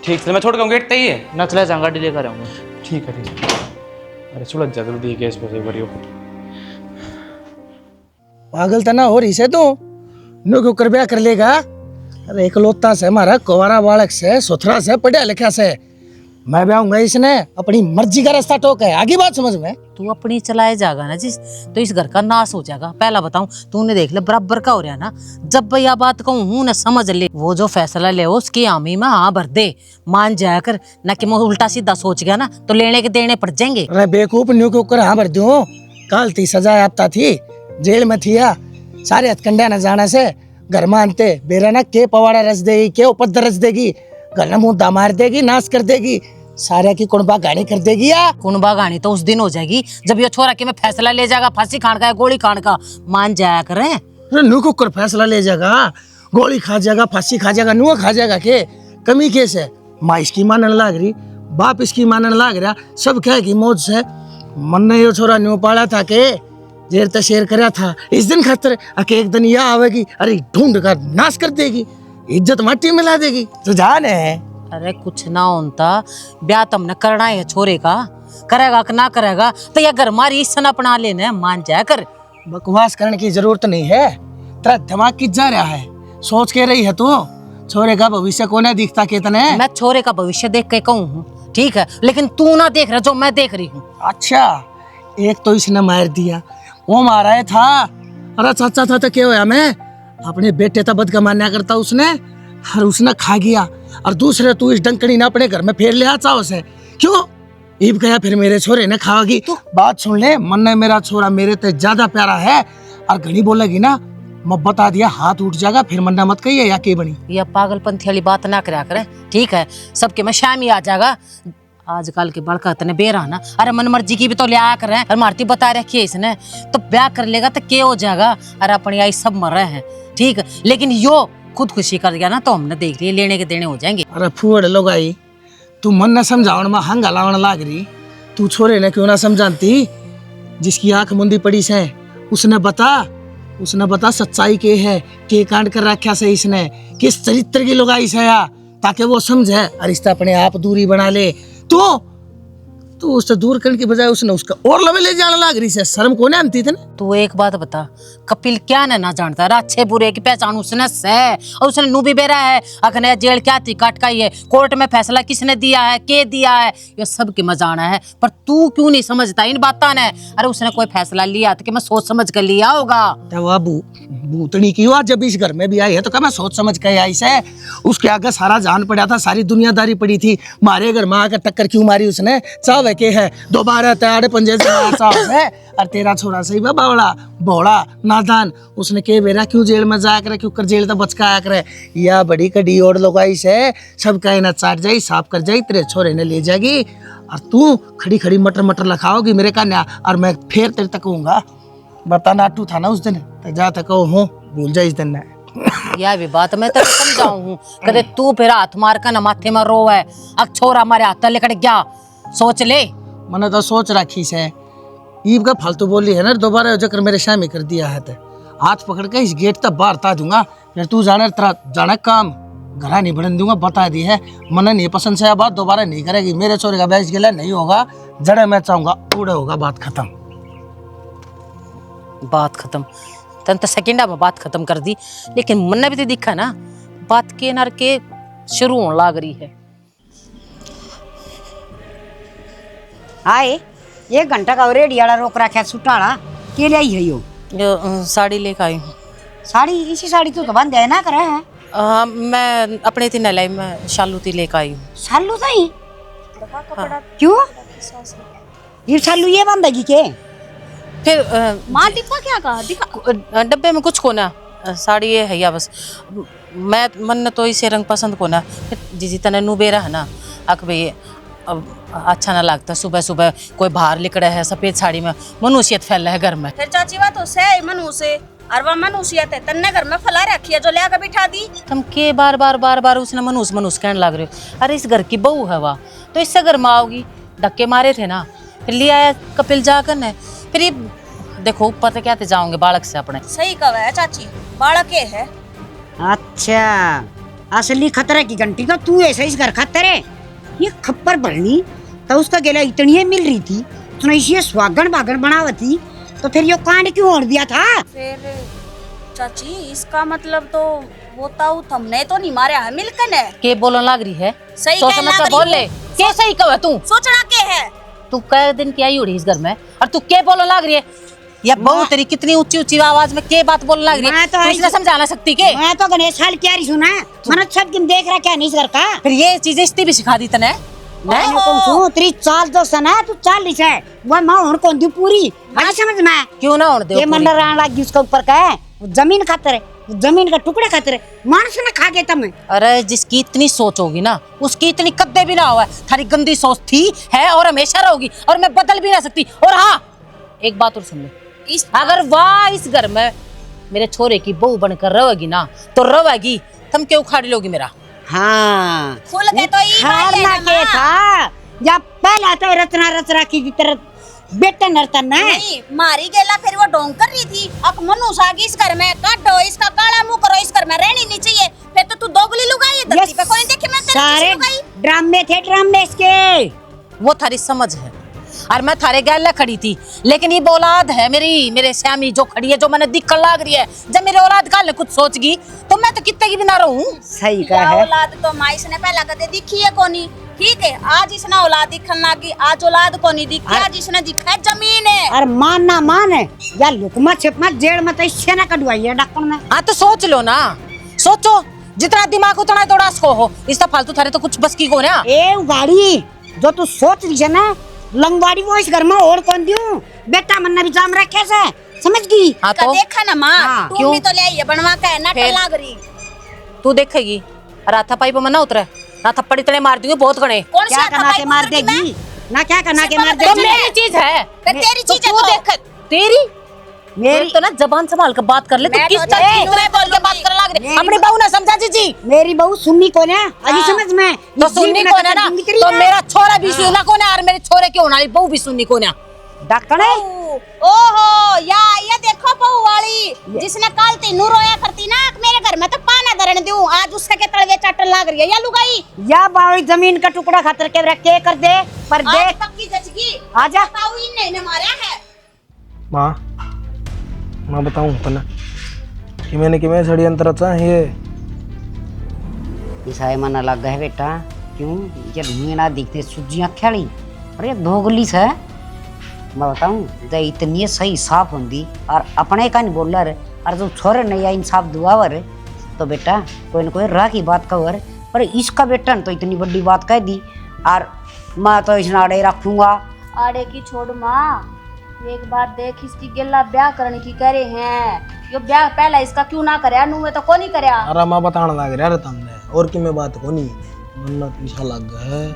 ठीक है, मैं छोड़ के गेट तय है ना, चला जाऊँगा, गाड़ी लेकर आऊँगा। ठीक है ठीक है। अरे सुलझ जा जल्दी केस पे करियो। पागल तना हो रही से तू, नो क्यों कर ब्याह कर लेगा? अरे इकलौता से हमारा कुंवारा बालक से, सुथरा से, पढ़िया लिखा से मैं ब्याहूंगा, इसने अपनी मर्जी का रास्ता टोक है। आगे बात समझ में? तू अपनी चलाए जाएगा ना जिस, तो इस घर का नाश हो जाएगा। पहला बताऊं, तूने देख ले बराबर का हो रहा ना। जब भैया बात कहूँ हूँ ना, समझ ले, वो जो फैसला ले उसकी हामी में हाँ भर दे, मान जाया कर ना कि मैं उल्टा सीधा सोच गया ना तो लेने के देने पड़ जाएंगे। अरे बेवकूफ, न्यू क्यों कर हाँ भर दूं? काल थी सजा आपता थी, जेल में थी या सारे हथकंडा न जाने से घर में आनते बेरा ना के पवाड़ा रच देगी, के उपद्र रच देगी, घर में मुंह मार देगी, नाश कर देगी, सारे की कुणबा गाड़ी कर देगी। या कुणबा गानी तो उस दिन हो जाएगी जब ये छोरा के मैं फैसला ले जाएगा, फांसी खान का है गोली खान का, मान जाया करे। नू को कर फैसला ले जाएगा, गोली खा जाएगा, फांसी खा जाएगा, नुआ खा जाएगा, के कमी कैसे? माँ इसकी मानने लग रही, बाप इसकी मानने लग रहा, सब कहे कि मौज से मन ने यो छोरा न्यू पाला था के जेर तक शेर करा था, इस दिन खातर अके एक दिन यह आवेगी, अरे ढूंढ कर नाश कर देगी, इज्जत माटी मिला देगी। तो जान है, अरे कुछ ना होता, ब्याह तुमने करना है छोरे का, करेगा कि ना करेगा तो यह घर मारी सन अपना लेना, मान जाया कर। बकवास करने की जरूरत नहीं है, तेरा दिमाग किस जा रहा है? सोच के रही है तू, छोरे का भविष्य को नहीं दिखता कितने? मैं छोरे का भविष्य देख के कहूँ हूँ, ठीक है, लेकिन तू ना देख रहा जो मैं देख रही हूँ। अच्छा, एक तो इसने मार दिया, वो मारा है था, अरे चाचा था तो क्या हुआ? मैं अपने बेटे तक बद कमान्या करता उसने, और उसने खा गया, और दूसरे तू इस डंकड़ी ने अपने घर में फेर लिया चाव से, क्यों? ईब गया फिर मेरे छोरे ने खाओगी। बात सुन ले, मन ने मेरा छोरा मेरे ते ज्यादा प्यारा है, और घनी बोलेगी ना मैं बता दिया हाथ उठ जाएगा, फिर मन्ना मत कहिए या के बनी। यह पागलपंथी वाली बात ना करा करे, ठीक है? सबके में शाम ही आ जाएगा, आजकल के बड़का इतने बेरा ना, अरे मन मर्जी की भी तो लिया कर रहे हैं, और मारती बता रखी है इसने, तो ब्याह कर लेगा तो क्या हो जाएगा? अरे अपनी आई सब मर रहे हैं, ठीक है, लेकिन यो खुद खुशी कर गया ना तो हमने देख लिया, लेने के देने हो जाएंगे। अरे फूड़ लोग आई, तू मन न समझावन में हंगा लावन लाग रही, तू छोरे ने क्यों ना समझाती? जिसकी आंख मुंदी पड़ी से उसने बता सच्चाई के है, के कांड कर रखा से इसने, किस चरित्र की लोग आई से, ताकि वो समझे और रिश्ता अपने आप दूरी बना ले। तो तो उससे दूर करने की बजाय उसने उसका और लवे ले जाने लग रही से। शर्म को नहीं आती थे ना। तू एक बात बता, कपिल क्या ना जानता रहा अच्छे बुरे की पहचान उसने से, और उसने नू भी बेरा है अखने जेल क्या थी काट का है, कोर्ट में फैसला किसने दिया है, के दिया है, ये सब की मजाना है। पर तू क्यों नहीं समझता इन बातों ने? अरे उसने कोई फैसला लिया तो कि मैं सोच समझ कर लिया होगा। भूतनी की हुआ जब इस घर में भी आई है तो क्या मैं सोच समझ के आई से? उसके आगे सारा जान पड़ा था, सारी दुनियादारी पड़ी थी। मारे घर में आकर टक्कर क्यों मारी उसने? चावे के है दोबारा तैयार पंजे से है। और तेरा छोरा सही बावड़ा भोला नादान, उसने के बेरा क्यों जेल में जाया करे, क्यों कर जेल तक बचका आया करे। या बड़ी कड़ी और लोग आई से सब कहे ना चाट जाई साफ कर जाई, तेरे छोरे ने ले जाएगी और तू खड़ी खड़ी मटर मटर लखाओगी मेरे कन्या। और मैं फिर तेरे तक कहूंगा बता नाटू था ना उस दिन, तो जा तक हो भूल जा इस दिन ने। यह भी बात मैं तो समझाऊं हूँ, कदे तू फिर हाथ मार कर न माथे में रो है, अब छोरा हमारे हाथ लेकर गया, सोच ले। मैंने तो सोच रखी से ईब का फालतू बोली है ना, दोबारा जकर मेरे शामी कर दिया है। हाथ पकड़ के इस गेट तक बाहर ता दूंगा, फिर तू जाने तेरा जाने काम घरा नहीं बढ़ने दूंगा, बता दी है। मन नहीं पसंद से बात दोबारा नहीं करेगी। मेरे छोरे का बैच गिला नहीं होगा, जड़े मैं चाहूंगा उड़े होगा, बात खत्म। बात खत्म तन तो सेकंड में बात खत्म कर दी, लेकिन मन ने भी तो दिखा ना बात के नर के शुरू होने लग रही है। आए 1 घंटा का रेडी वाला रोक रखा सुटाड़ा के लिए आई है यो साड़ी लेकर आई हूँ। साड़ी इसी साड़ी तो बंद है ना करे है। मैं अपने थी नलाई में शालू थी लेकर आई हूँ। सालू सही क्यों ये सालू ये बंदेगी के? फिर माँ डिब्बा क्या कहा दिखा। डब्बे में कुछ कोना साड़ी ये है या बस मैं मन तो इसे रंग पसंद कोना। जी तने नु बेरा है ना अक भाई अब अच्छा ना लगता, सुबह सुबह कोई बाहर निकले है सफेद साड़ी में, मनुष्यत फैला है घर में। फिर चाची बात तो से मनु से और वह मनुष्यत है तन्ने घर में फला रखी है जो ले आकर बिठा दी। तुम के बार बार बार बार उसने मनुष्य मनुष्य कहने लग रहे हो। अरे इस घर की बहू है वाह, तो इससे घर में आओगी। धक्के मारे थे ना, फिर ले आया कपिल जाकर ने, फिर ये देखो ऊपर तो क्या थे जाओगे बालक से अपने। सही कहा है चाची, बालक है। अच्छा असली खतरे की घंटी तो तू ऐसा इस घर खतरे ये खप्पर भरनी तो उसका गेला इतनी मिल रही थी, उसने इसे स्वागन बागन बनावती तो फिर यो कांड क्यों ओढ़ दिया था? फिर चाची इसका मतलब तो वो ताऊ थमने तो नहीं मारा है मिलकर ने के बोलने लग रही है। सही सोच कहना समझ कर करी बोल ले। के सही कहे तू? सोचना के है तू कै दिन की आई उड़ी इस घर में और तू के बोलने लग रही है? या बहू तेरी कितनी ऊंची ऊंची आवाज में के बात बोलने लग रही है? मैं तो तू इसने समझा ना सकती के? मैं तो गणेश साल क्या रही सुना मन सब दिन देख रहा क्या नहीं इस घर का। फिर ये चीजें इस्ती भी सिखा दी तने। मैं कौन सू तेरी चाल तो सना तू चाल लिस है वो मां हुन कौन दी पूरी आज समझ में क्यों ना होने दे ये मंडर आने लगी उसके ऊपर का है जमीन खातर है, जमीन का टुकड़ा खातर है, मानुस ने खा गए तुम। अरे जिसकी इतनी सोच होगी ना उसकी इतनी कद्दे भी ना हुआ। थारी गंदी सोच थी है और हमेशा रहोगी और मैं बदल भी ना सकती। और हाँ एक बात और सुन लो, अगर वाह इस घर में मेरे छोरे की बहू बनकर रहेगी ना तो रहेगी, तुम क्यों उखाड़ लोगी मेरा? हाँ फूल के तो ई खाना के था जब पहला तो रचना रचना की तरह बेटा नरतन नहीं मारी गेला फिर वो ढोंग कर रही थी। अब मनुष्य आ गई इस घर में, काटो इसका काला मुंह करो, इस घर में रहनी नहीं चाहिए। फिर तो तू दोगली लुगाई है धरती पे, कोई देखे मैं तेरी सारे लुगाई। ड्रामे थे ड्रामे इसके। वो थारी समझ है और मैं थारे गैल खड़ी थी, लेकिन ये औलाद है मेरी, मेरे श्यामी जो खड़ी है जो मैंने दिक्कत लग रही है। जब मेरे औलाद का कुछ सोच गई तो मैं तो कितने की भी ना रहूं। सही कहा है। औलाद तो माँ इसने पहला कदे दिखी है कोनी, ठीक है आज इसने औलाद दिखन लगी, आज औलाद को नहीं दिखी, आज इसने दिखा है जमीन है। और मान ना मान है या लुकमा छिपमा जेड़ में तो इससे ना कटवाई है डॉक्टर ने। हाँ तो सोच लो ना, सोचो जितना दिमाग उतना थोड़ा सको हो। इसका फालतू थारे तो कुछ बस की को ना। ए गाड़ी जो तू सोच रही है ना लंगवाड़ी वो इस घर में और कौन दूं बेटा मन भी जाम रखे से समझ गई। हाँ तो देखा ना माँ हाँ, तू भी तो ले आई है बनवा के है ना फिर? लाग रही तू देखेगी राथा पाई पे मना उतरे ना थप्पड़ इतने मार दूंगी बहुत गणे। कौन क्या सा करना के मार देगी ना क्या करना के मार तो देगी। मेरी चीज है, फिर तेरी तो चीज है तू तो। देख तेरी मेरी तो ना जबान संभाल कर बात कर ले। तू मैं किस तो तरह नहीं की बोल के बात कर लग रही? मेरी अपनी बहू ने समझा जी मेरी बहू सुननी कौन है अभी समझ में तो सुननी कौन है ना, तो मेरा छोरा भी सुनना कौन है और मेरे छोरे की होने वाली बहू भी सुननी कौन है? डॉक्टर ओहो या ये देखो बहू वाली जिसने कल तीनू रोया करती ना मेरे घर में तो पाना करने दूं? आज उसके के तलवे चाटन लाग रही है या लुगाई? या बावली जमीन का टुकड़ा खातर के रखे कर दे पर दे आज पक्की जचगी। आजा। बताओ इन्हें ने मारा है। माँ मैं बताऊँ पहले कि मैंने कि मैं षड्यंत्र चाहिए ईसाई मना लग गए बेटा क्यों ये मीना दिखते सूजियां खेली अरे दोगली से मैं बताऊं तो इतनी सही साफ होंगी और अपने का नहीं बोल रहे और जो छोरे नहीं आई इंसाफ दुआवर तो बेटा कोई न कोई राह की बात कवर पर इसका बेटा ने तो इतनी बड़ी बात कह दी और मैं तो इस नाड़े रखूंगा। आड़े की छोड़ माँ, एक बात देख, इसकी गिल्ला ब्याह करने की करे हैं। यो ब्याह पहला इसका क्यों ना करे? अनु में तो को नहीं करे। अरे माँ बताने लग रहा है तुमने और कि मैं बात को नहीं मन्नत पीछा लग गया है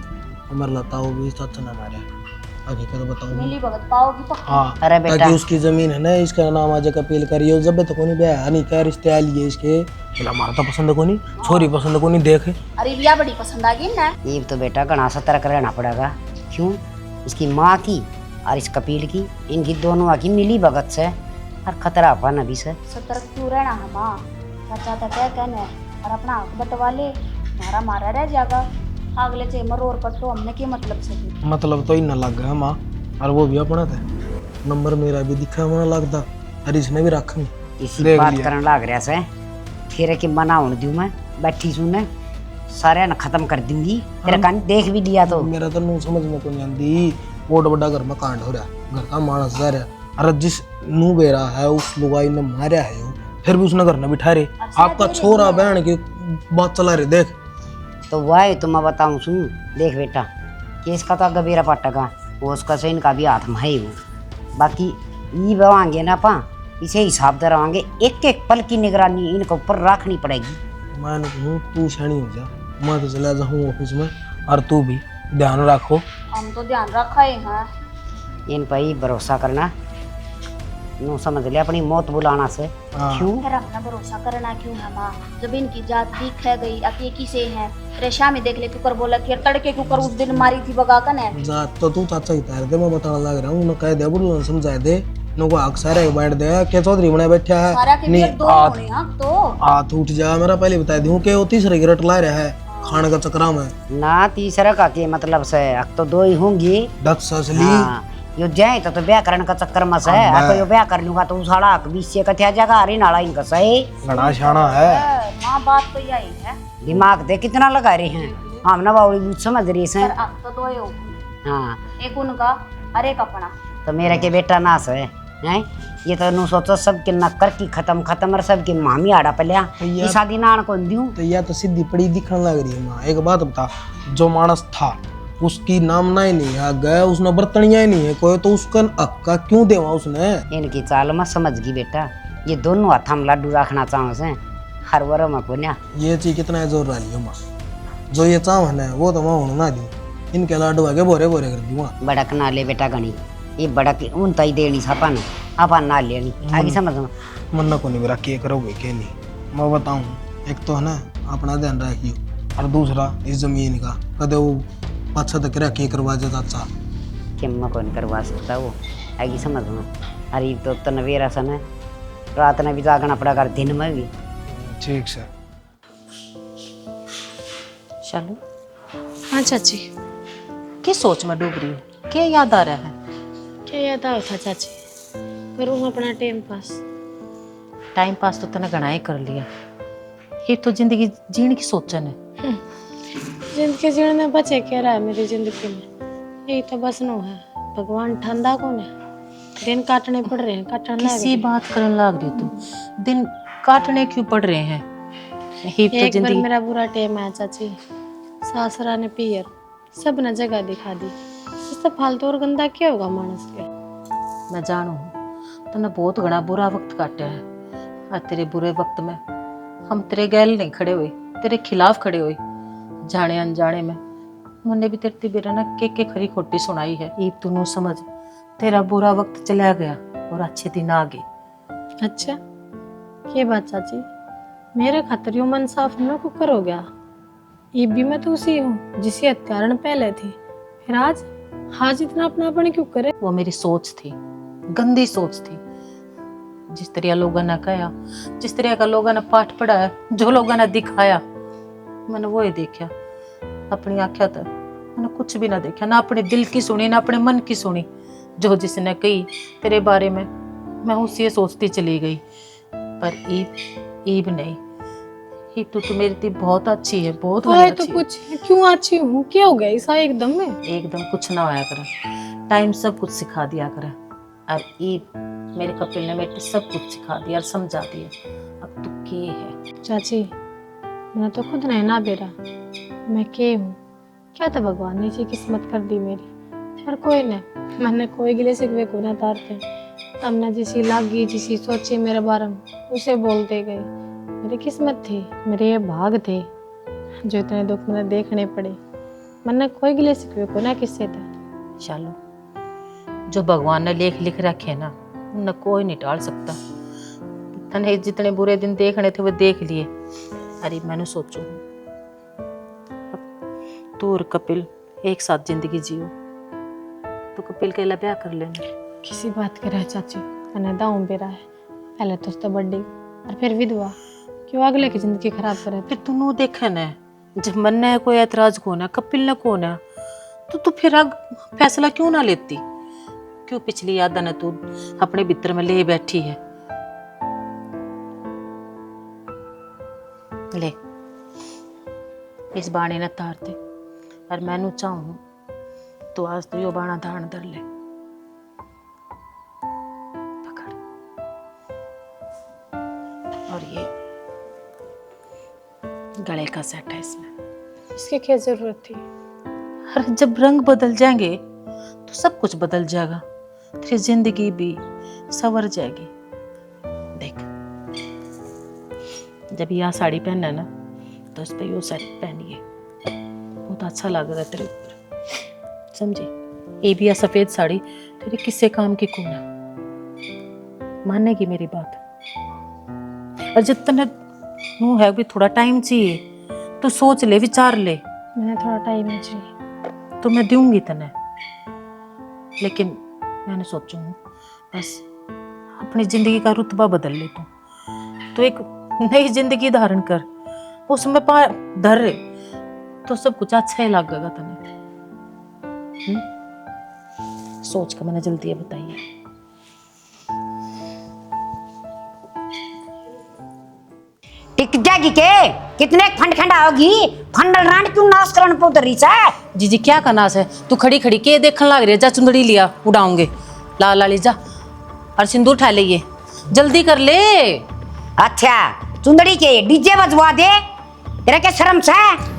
उमर लताओ भी सच ना मारे आगे का तो बताओ मिली भगत पाओगी पक्की। हाँ अरे बेटा ताकि उसकी जमीन है ना इसका नाम आज अपील करिए जब तक नहीं ब्याह नहीं क्या रिश्ते आ लिए इसके बोला हमारा तो पसंद को नहीं छोरी पसंद को नहीं देखे अरे बिया बड़ी पसंद आ गई ना। ये तो बेटा घना सतर्क रहना पड़ेगा क्यों इसकी माँ की और इस कपिल की इनकी दोनों की मिली भगत से और खतरा पाना भी से सतर्क क्यों रहना है माँ? चाचा तो क्या कहने और अपना हक बटवा ले, मारा मारा रह जाएगा। अगले चे मरो और कटो हमने के मतलब से भी। मतलब तो ही न लग गया माँ और वो भी अपना था नंबर मेरा भी दिखा मन लगता और इसने भी रख इसी देख बात लिया। करने लग रहा से फिर कि मना होने दूं मैं बैठी सुन सारे न खत्म कर दूंगी तेरे कान देख भी लिया तो मेरा तो नू समझ में को नहीं आती बहुत बड़ा घर में कांड हो रहा है घर का मानस जा रहा है अरे जिस नू बेरा है उस लुगाई ने मारा है वो फिर भी उसने घर न बिठा रहे आपका छोरा बहन की बात चला रहे देख तो वह तो मैं बताऊं सुन देख बेटा कि इसका तो गबेरा पटका वो उसका से इनका भी हाथ में है वो बाकी ये बवाएंगे ना पा इसे हिसाब से रहेंगे एक एक पल की निगरानी इनके ऊपर रखनी पड़ेगी। मैं कहूँ तू शानी हो जा मैं तो चला जाऊँ ऑफिस में और तू भी ध्यान रखो हम तो ध्यान रखा है। हाँ इन पर ही भरोसा करना नो समझ ले अपनी मौत बुलाना से हाँ। क्यों फिर अपना भरोसा करना क्यों है माँ? जब इनकी जात दिख है गई अकेकी से है रेशा में देख ले क्यों कर बोला कि तड़के क्यों कर उस दिन मारी थी बगा कर ने। जात तो तू चाचा ही तार दे मैं बताने लग रहा हूँ न कह दे बुढ़ समझा दे नो को आग सारे बैठ दे क्या चौधरी बना बैठा सारा है के भी दो होने हाँ तो हाथ उठ जा मेरा पहले बता दूं कि वो तीसरे गिरट ला रहा है खाने का चक्रा में ना तीसरा का के मतलब से अब तो दो ही होंगी। दस ससली हाँ, यो जाए तो ब्याह करने का चक्कर में से अको यो ब्याह कर लूंगा तो उसाड़ा बीच से कथिया जगह अरे नाला इनका सही घड़ा शाना है माँ बात तो यही है। दिमाग दे कितना लगा रहे हैं हम ना बाबू समझ रही से पर अब तो दो ही हो हाँ एक उनका और एक अपना। तो मेरा के बेटा नास है हैं ये तो नु सोचो सबके नक्कर की खत्म और सबके मामी आड़ा पलिया भैया। ये शादी नान को दूं तो यह तो सीधी पड़ी दिखने लग रही है माँ एक बात बता जो मानस था उसकी नामना ही नहीं है गया उसने बर्तनिया ही नहीं है कोई तो उसका अक्का क्यों देवा उसने इनकी चाल में समझ गई बेटा ये दोनों हाथ में लड्डू रखना चाहो से हर वर में पुण्या ये चीज कितना जोर रही है माँ जो ये चावन है वो तो मैं होना ना दी इनके लाडू आगे बोरे बोरे कर दी वहाँ बड़क ना ले बेटा गणी ये बड़क उन तई देनी सपन अपन ना लेनी आगे समझ में मन्ना को नहीं मेरा के करोगे के नहीं मैं बताऊँ एक तो है ना अपना ध्यान रखियो और दूसरा इस जमीन का कदे वो पाछा तक रखे करवा जा चाचा किम्मा कौन करवा सकता वो आगे समझ में अरे तो तनवेरा सन है रात में भी जागना पड़ा कर दिन में भी ठीक से चलो हाँ चाची। किस सोच में डूब रही हो क्या याद आ रहा है? क्या याद आओ था चाची? करूँ अपना टाइम पास। टाइम पास तो तने घना ही कर लिया ये तो जिंदगी जीने की सोचन है। जिंदगी जीने में बचे क्या रहा है मेरी जिंदगी में? यही तो बस नो है भगवान ठंडा कौन है दिन काटने पड़ रहे हैं काटने किसी बात करने लग रही तुम दिन काटने क्यों पड़ रहे हैं? यही तो एक बार जिंदगी मेरा बुरा टाइम आया चाची सासरा ने पियर सब ने जगह दिखा दी इससे फालतू और गंदा क्या होगा मानस के। मैं जानू तूने बहुत घना बुरा वक्त काटा है और तेरे बुरे वक्त में हम तेरे गैल नहीं खड़े हुए तेरे खिलाफ खड़े हुए जाने अनजाने में मुन्ने भी तेरी बेरा ना के खरी खोटी सुनाई है। ईब तू समझ तेरा बुरा वक्त चला गया और अच्छे दिन आ गए। अच्छा ये बात चाची मेरे खातर यूं मन साफ न कुकर हो गया ये भी मैं तो उसी हूँ जिसकी हत्यारण पहले थी फिर आज इतना अपनापन क्यों करे? वो मेरी सोच थी गंदी सोच थी जिस तरह लोगों ने कहा, जिस तरह का लोगों ने पाठ पढ़ाया, जो लोगों ने दिखाया, मैंने वो ही देखा। अपनी आँखें तो मैंने कुछ भी ना देखा, ना अपने दिल की सुनी, ना अपने मन की सुनी। जो जिसने कही तेरे बारे में, मैं उसी सोचती चली गई। पर ईब नहीं, ईब तो मेरी थी बहुत अच्छी है, बहुत हाय तो अच्छी है। कुछ क्यों अच्छी हूँ, क्या हो गया ऐसा एकदम में? एकदम कुछ ना होया करे, टाइम सब कुछ सिखा दिया करे। और ईब मेरे कपिल ने मेरे को सब कुछ सिखा दिया और समझा दिया। अब तू के है? चाची मैंने तो खुद नहीं ना बेरा, मैं के हूँ क्या तो भगवान ने जी किस्मत कर दी मेरी। पर कोई नहीं, मैंने कोई गिले सिकवे को ना तारते। हमने जिसी लागी जिसी सोची मेरे बारे में उसे बोलते गए। मेरी किस्मत थी, मेरे ये भाग थे जो इतने दुख मैंने देखने पड़े। मैंने कोई गिले सिकवे को ना किससे था। शालू, जो भगवान ने लेख लिख रखे ना, उन्हें कोई नहीं टाल सकता। तने जितने बुरे दिन देखने थे वो देख लिए। अरे मैंने सोचू तू और कपिल एक साथ जिंदगी जियो, तो कपिल के लिए ब्याह कर लेना। किसी बात करे है चाची, मैंने दाऊं बेरा है। पहले तो बड्डी और फिर विधवा, क्यों अगले की जिंदगी खराब करे? फिर तू नो देखे न, जब मन ने कोई ऐतराज कौन है, कपिल ने कौन है, तो तू फिर फैसला क्यों ना लेती? क्यों पिछली यादा ने तू अपने भीतर में ले बैठी है? ले इस बाणे ने तार दे। और मैनू चाहूं तो आज तो यो बाणा धारण धर ले। पकड़। और ये गले का सेट है इसमें। इसकी क्या जरूरत थी? अरे जब रंग बदल जाएंगे तो सब कुछ बदल जाएगा, तेरी जिंदगी भी संवर जाएगी। देख, जब यह साड़ी पहनना ना तो इस पे यो सेट पहनिए, बहुत अच्छा लग रहा है तेरे ऊपर, समझी? ये भी यह सफेद साड़ी तेरे किससे काम की कौन है? मानेगी मेरी बात? और जब तने नू है भी थोड़ा टाइम चाहिए तो सोच ले, विचार ले। मैंने थोड़ा टाइम ही चाहिए तो मैं दूंगी तने, लेकिन मैंने सोचू बस अपनी जिंदगी का रुतबा बदल ले। तो एक नई जिंदगी धारण कर, उसमें धर तो सब कुछ अच्छा ही लगेगा तने। सोच कर मैंने जल्दी बताइए। टिक जाएगी के कितने खंड खंड आओगी, खंडल रांड क्यों नाश करन पे उतरी से? जी क्या का नाश है? तू खड़ी खड़ी के देखने लग रही है? जा चुंदड़ी लिया, उड़ाऊंगे। ला ला ले जा और सिंदूर उठा ले, ये जल्दी कर ले। अच्छा चुंदड़ी के डीजे बजवा दे, तेरा क्या शर्म से?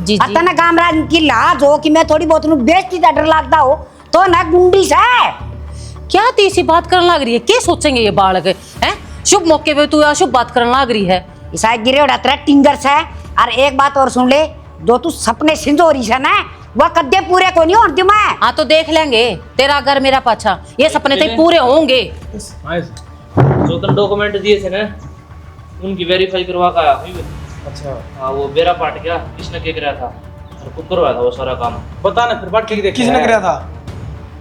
जी। अतन गामराज की लाज हो कि मैं थोड़ी बहुत नु बेइज्जती का डर लगता हो तो ना गुंडी से। क्या तीसरी बात करने लग रही है? क्या सोचेंगे ये बालक हैं? शुभ मौके पे तू अशुभ बात करने लग रही है। ईसा गिरे उड़ा तेरा टिंगर से। और एक बात और सुन ले, जो तू सपने सिंदूरी से ना वह कद्दे पूरे को नहीं होती मैं। हाँ तो देख लेंगे, तेरा घर मेरा पाछा, ये सपने तो पूरे होंगे। जो तुम डॉक्यूमेंट दिए थे ना, उनकी वेरीफाई करवा का आया हूँ। अच्छा हाँ, वो बेरा पाट गया, किसने क्या कराया था और कुछ करवाया था वो सारा काम। बता ना फिर बात ठीक देख किसने कराया था?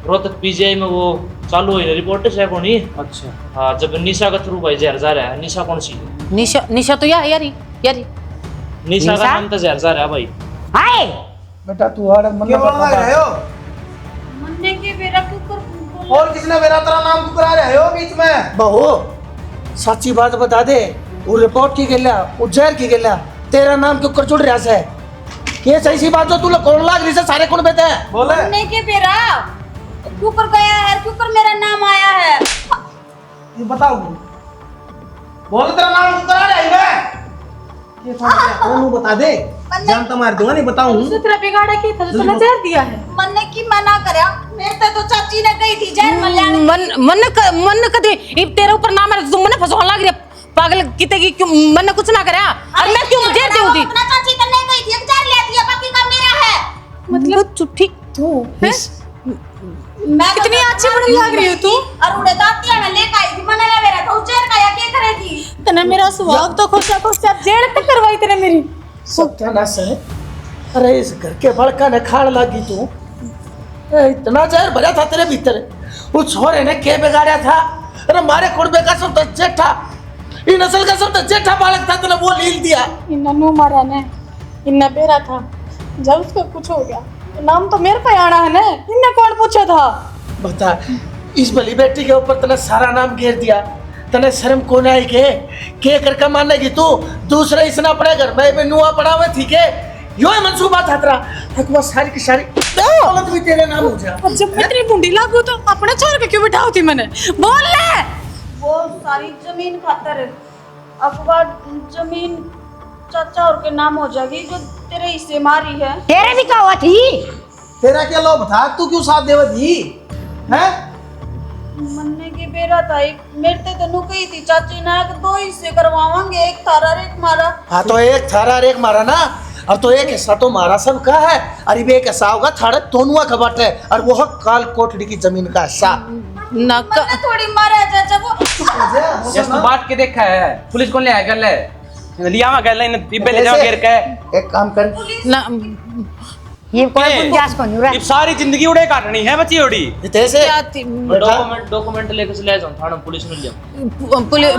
रोहतक पीजीआई में वो चालू हुई रिपोर्ट है कौन ही। अच्छा हाँ, जब निशा का थ्रू भाई जहर जा रहा है। निशा कौन सी है? निशा, निशा तो यारी यारी निशा का नाम तो जहर जा रहा है भाई। हाय बेटा तू हर मन क्या बोल रहे हो? मन्ने के बेरा क्यों कर और किसने मेरा तेरा नाम क्यों करा रहे हो बीच में? बहू सच्ची बात बता दे, वो रिपोर्ट की गल्या, वो जहर की गल्या, तेरा नाम क्यों कर जुड़ रहा है? ये सही सी बात जो तू लोग कौन लाग रही से सारे कौन बेटे हैं? बोले मन्ने के बेरा क्यों कर गया है, क्यों कर मेरा नाम आया है? ये बताओ, बोल तेरा नाम क्यों करा रहे हैं? ये कौन बता दे, जानता मार दूंगा नहीं बताऊं। तेरा बिगाड़ा की था, तूने जहर दिया है। मन्ने की मना करया, मेरे तो चाची ने कही थी जहर मल्याण। मन कदे तेरे ऊपर नाम है, तुम मने फसवान लग रही है। पागल किते की क्यों मैंने कुछ ना करया और मैं क्यों जेर देऊं थी? अपना चाची तन्ने कही थी जहर ले दिया, बाकी का मेरा है। मतलब चुट्ठी तू मैं कितनी अच्छी बड़ी लग रही हो तू। और उड़े दातिया में लेके आई थी, मने ले मेरा तो जहर का या के करेगी? तने मेरा सुहाग तो खोसा खोसा जेल तक करवाई तेरे मेरी। सत्यानाश है। अरे इस घर के बड़का ने खाड़ लागी तू, इतना जहर भरा था तेरे भीतर। वो छोरे ने क्या बिगाड़ा था? अरे मारे कुड़बे का सब तो जेठा ये नस्ल का सब तो जेठा बालक था तूने वो लील दिया। इन्ना नु मारा ने, इन्ना बेरा था। जब उसका कुछ हो गया नाम तो मेरे पे आना है ना, इन्ने कौन पूछा था? बता इस भली बेटी के ऊपर तने सारा नाम घेर दिया, तने शर्म को नहीं के करके मानेगी तू? दूसरे इसने अपने घर में भी नुआ पड़ा हुआ थी के यो ही मंसूबा था तेरा, हकवा सारी की सारी दौलत भी तेरे नाम हो जा। अब जब मैं इतनी बूढ़ी लागू तो अपने छोर के क्यों बिठाई थी मैंने? बोल ले। वो सारी जमीन खातर अखबार जमीन चाचा और के नाम हो जाएगी जो तेरे हिस्से मारी है। तेरे भी क्या हुआ थी? तेरा क्या लोभ था, तू क्यों साथ देवा दी हैं? मन्ने की बेरा था एक मेरे ते नु कही थी चाची ने कि 2 हिस्से करवावांगे, एक थारा और एक मारा। हाँ तो एक थारा और एक मारा ना, अब तो एक हिस्सा तो मारा सब का है, अरे एक हिस्सा होगा थारा दोनों का बट है, और वो काल कोठड़ी की जमीन का हिस्सा। नक मन्ने थोड़ी मारा है चाचा वो। जस्ट तो बात के देखा है, पुलिस कौन ले आया गल है लिया मा गल इन पिबे ले जाओ घेर के। एक काम कर, ना ये कोई गुंजाइश को नहीं रहा। ये सारी जिंदगी उड़े काटनी है बच्ची ओड़ी। जैसे क्या थी? डॉक्यूमेंट लेके से ले जाओ थाना पुलिस में लिया।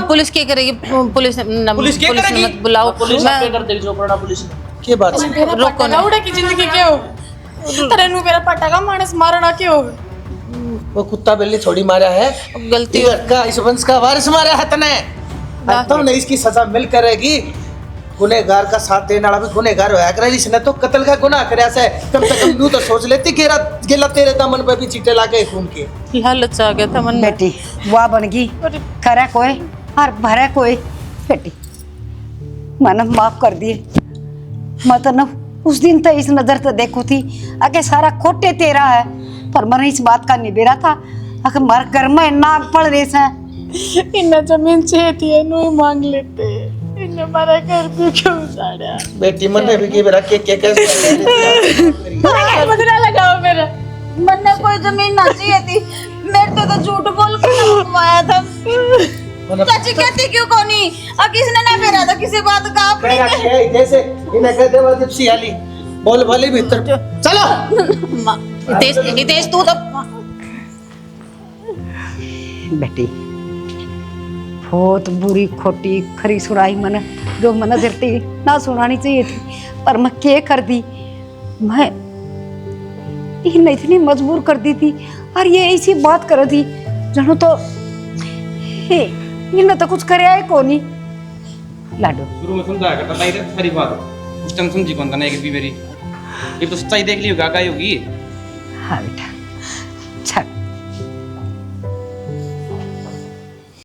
पुलिस क्या करेगी? पुलिस पुलिस क्या ने करेगी? मत बुलाओ। पुलिस मैं- पे कर देगी जो पड़ा पुलिस ने। की बात है? रोको ना। लौड़े की जिंदगी क्यों? तेरे नु मेरा पटा का मानस मारना क्यों? वो कुत्ता बिल्ली थोड़ी मारा है, गलती घर का इस वंश का वारिस मारा है तने, तुम नहीं इसकी सजा मिल करेगी। गुनेगार का साथ देने वाला भी गुनेगार होया करे, इसने तो कत्ल का गुनाह करया से, कम से कम नू तो सोच लेती कि गेला तेरे दामन पे भी चीटे लाके खून के। लालच आ गया था मन में। बेटी बुआ बन गई, करे कोई और भरे कोई। बेटी मैंने माफ कर दिए, मैं तो न उस दिन तो इस नजर तो देखू थी आगे सारा खोटे तेरा है, पर मैंने इस बात का निबेरा था अगर मर घर में नाग पड़ रहे से। इन्ना जमीन चाहिए थी नु ही मांग लेते, इन्ने मारा घर भी क्यों उजाड़ा? बेटी मन में भी की रख के कैसे बदला लगाओ मेरा। मन्ने कोई जमीन ना चाहिए थी, मेरे तो झूठ बोल के नमवाया था। चाची कहती क्यों कोनी? अब किसने ना मेरा था किसी बात का अपनी कहना चाहिए जैसे इन्हें कहते हैं जिप्सी हाली बोल भले भीतर चलो। हितेश तू तो बेटी बहुत बुरी खोटी खरी सुनाई मैंने, जो मन दिरती ना सुनानी चाहिए थी, पर मैं क्या कर दी? मैं इन्हें इतनी मजबूर कर दी थी और ये ऐसी बात कर दी जनो तो इन्हें तो कुछ करे है कौन ही लाडो। शुरू में समझाया करता नहीं सारी बात, उस टाइम समझी कौन था ना एक भी मेरी। ये तो सच्चाई देख ली होगा क्या होगी।